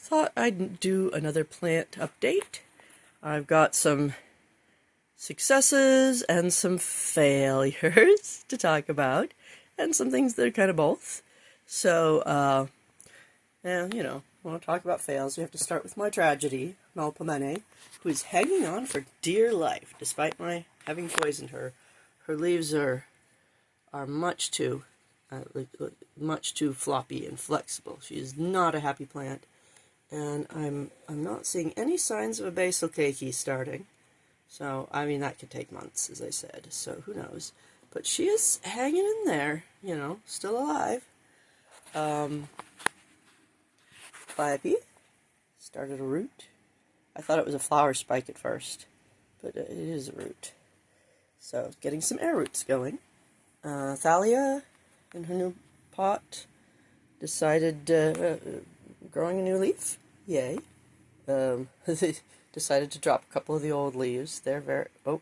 thought I'd do another plant update. I've got some successes and some failures to talk about, and some things that are kind of both. So, yeah, you know, I want to talk about fails. We have to start with my tragedy, Malpomene, who is hanging on for dear life, despite my having poisoned her. Her leaves are much too floppy and flexible. She is not a happy plant, and I'm not seeing any signs of a basal keiki starting. So, I mean, that could take months, as I said, so who knows. But she is hanging in there, you know, still alive. Flappy started a root. I thought it was a flower spike at first, but it is a root. So, getting some air roots going. Thalia, in her new pot, decided growing a new leaf. Yay. Decided to drop a couple of the old leaves. They're very... Oh,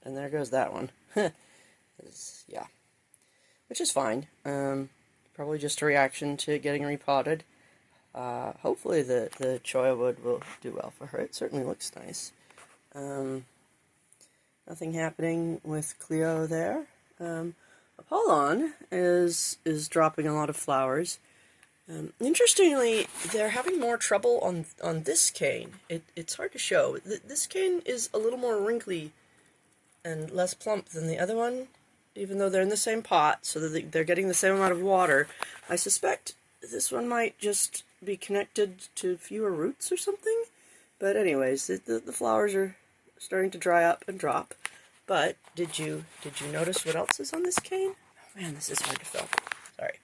and there goes that one. Yeah. Which is fine. Probably just a reaction to getting repotted. Hopefully the cholla wood will do well for her. It certainly looks nice. Nothing happening with Cleo there. Apollon is dropping a lot of flowers. Interestingly, they're having more trouble on this cane. It's hard to show. This cane is a little more wrinkly and less plump than the other one, even though they're in the same pot, so that they're getting the same amount of water. I suspect this one might just be connected to fewer roots or something. But anyways, the flowers are starting to dry up and drop. But did you notice what else is on this cane? Oh man, this is hard to film. Sorry.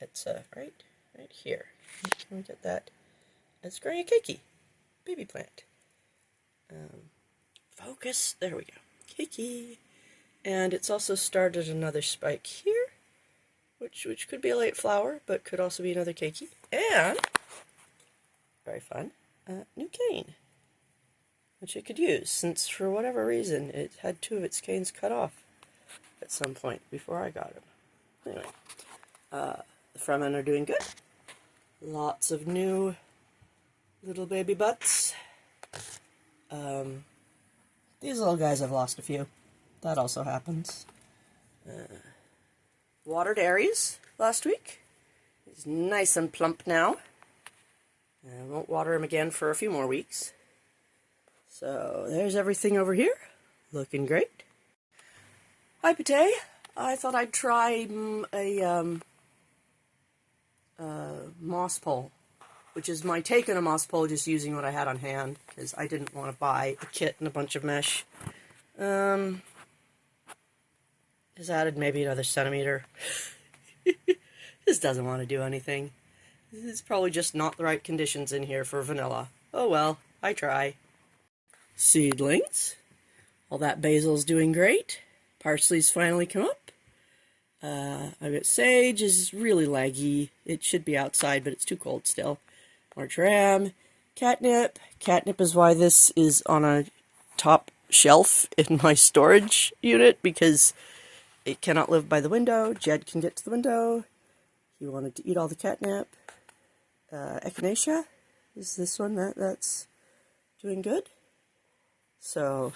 It's right here. Can we get that? It's growing a keiki, baby plant. Focus. There we go. Keiki. And it's also started another spike here, which could be a late flower, but could also be another keiki. And very fun, new cane, which it could use, since for whatever reason it had two of its canes cut off at some point before I got him. Anyway, the Fremen are doing good. Lots of new little baby butts. These little guys, I've lost a few. That also happens. Watered Aries last week. He's nice and plump now. I won't water him again for a few more weeks. So there's everything over here. Looking great. Hi, Pate. I thought I'd try a moss pole, which is my take on a moss pole, just using what I had on hand, because I didn't want to buy a kit and a bunch of mesh. Has added maybe another centimeter. This doesn't want to do anything. It's probably just not the right conditions in here for vanilla. Oh well, I try. Seedlings. All that basil's doing great. Parsley's finally come up. I've got sage is really laggy. It should be outside, but it's too cold still. Marjoram. Catnip. Catnip is why this is on a top shelf in my storage unit, because it cannot live by the window. Jed can get to the window. He wanted to eat all the catnip. Echinacea is this one that's doing good. So,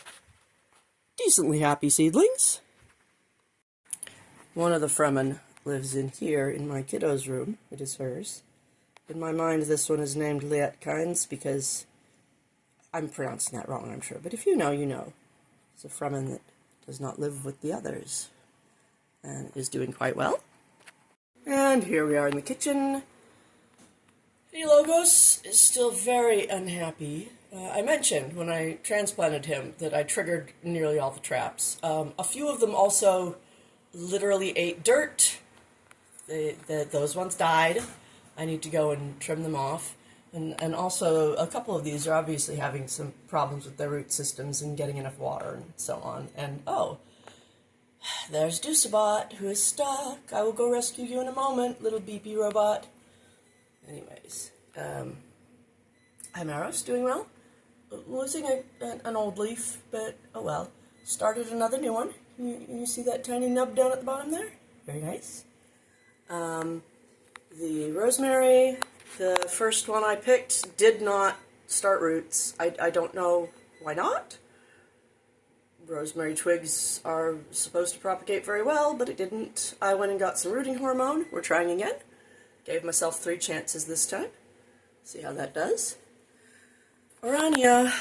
decently happy seedlings. One of the Fremen lives in here in my kiddo's room. It is hers. In my mind, this one is named Lietkines because I'm pronouncing that wrong, I'm sure. But if you know, you know. It's a Fremen that does not live with the others and is doing quite well. And here we are in the kitchen. Logos is still very unhappy. I mentioned when I transplanted him that I triggered nearly all the traps. A few of them also literally ate dirt. Those ones died. I need to go and trim them off. And also, a couple of these are obviously having some problems with their root systems and getting enough water and so on. And, oh, there's Deucebot, who is stuck. I will go rescue you in a moment, little beepy robot. Anyways, Himeros doing well. Losing an old leaf, but oh well. Started another new one. You see that tiny nub down at the bottom there? Very nice. The rosemary The first one I picked did not start roots. I don't know why not. Rosemary twigs are supposed to propagate very well, but it didn't. I went and got some rooting hormone. We're trying again. Gave myself 3 chances this time. See how that does. Orania.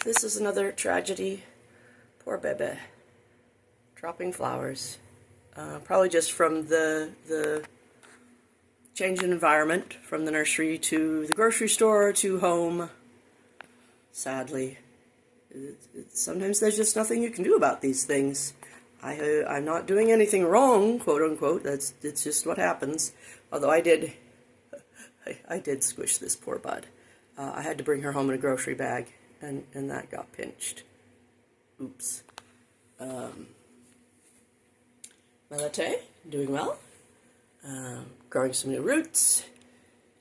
This is another tragedy. Poor bebe. Dropping flowers. Probably just from the change in environment, from the nursery to the grocery store to home. Sadly. Sometimes there's just nothing you can do about these things. I'm not doing anything wrong, quote unquote. It's just what happens. Although I did squish this poor bud. I had to bring her home in a grocery bag, and that got pinched. Oops. Melate, doing well. Growing some new roots.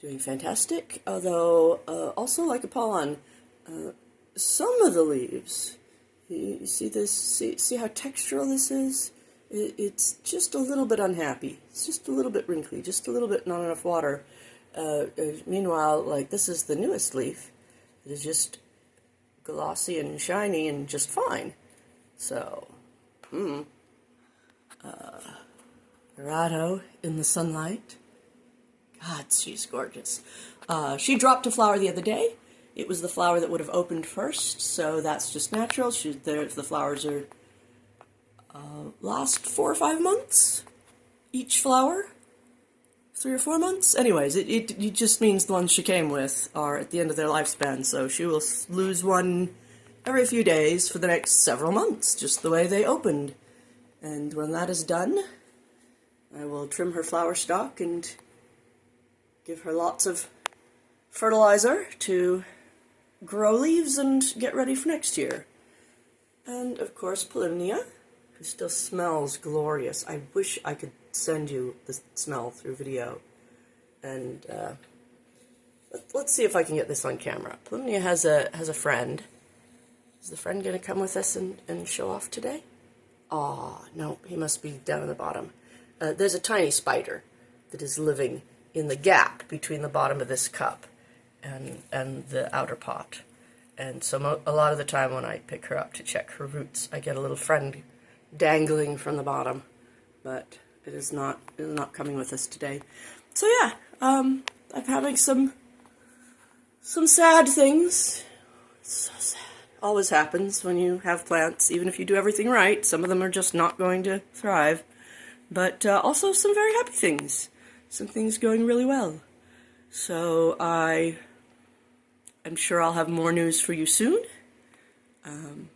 Doing fantastic. Although, also like Apollon, some of the leaves, you see this, see how textural this is? It's just a little bit unhappy. It's just a little bit wrinkly, just a little bit not enough water. Meanwhile, like, this is the newest leaf. It is just glossy and shiny and just fine. So, Dorado in the sunlight. God, she's gorgeous. She dropped a flower the other day. It was the flower that would have opened first, so that's just natural. The flowers are last 4 or 5 months, each flower, 3 or 4 months. Anyways, it just means the ones she came with are at the end of their lifespan, so she will lose one every few days for the next several months, just the way they opened. And when that is done, I will trim her flower stalk and give her lots of fertilizer to grow leaves and get ready for next year. And, of course, Polymnia, who still smells glorious. I wish I could send you the smell through video. And let's see if I can get this on camera. Polymnia has a friend. Is the friend going to come with us and show off today? Aw, no, he must be down in the bottom. There's a tiny spider that is living in the gap between the bottom of this cup and the outer pot. And so a lot of the time when I pick her up to check her roots, I get a little friend dangling from the bottom. But it is not coming with us today. So yeah, I'm having some sad things. It's so sad. Always happens when you have plants. Even if you do everything right, some of them are just not going to thrive. But also some very happy things. Some things going really well. So I'm sure I'll have more news for you soon. I'm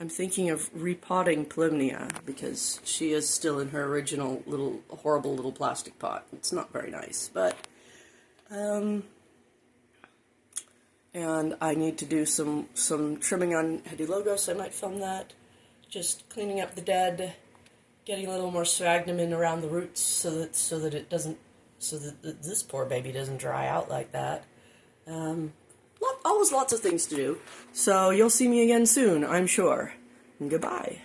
thinking of repotting Polymnia because she is still in her original horrible little plastic pot. It's not very nice, but and I need to do some trimming on Hedylogos. I might film that. Just cleaning up the dead, getting a little more sphagnum in around the roots so that this poor baby doesn't dry out like that. Always lots of things to do. So you'll see me again soon, I'm sure. And goodbye.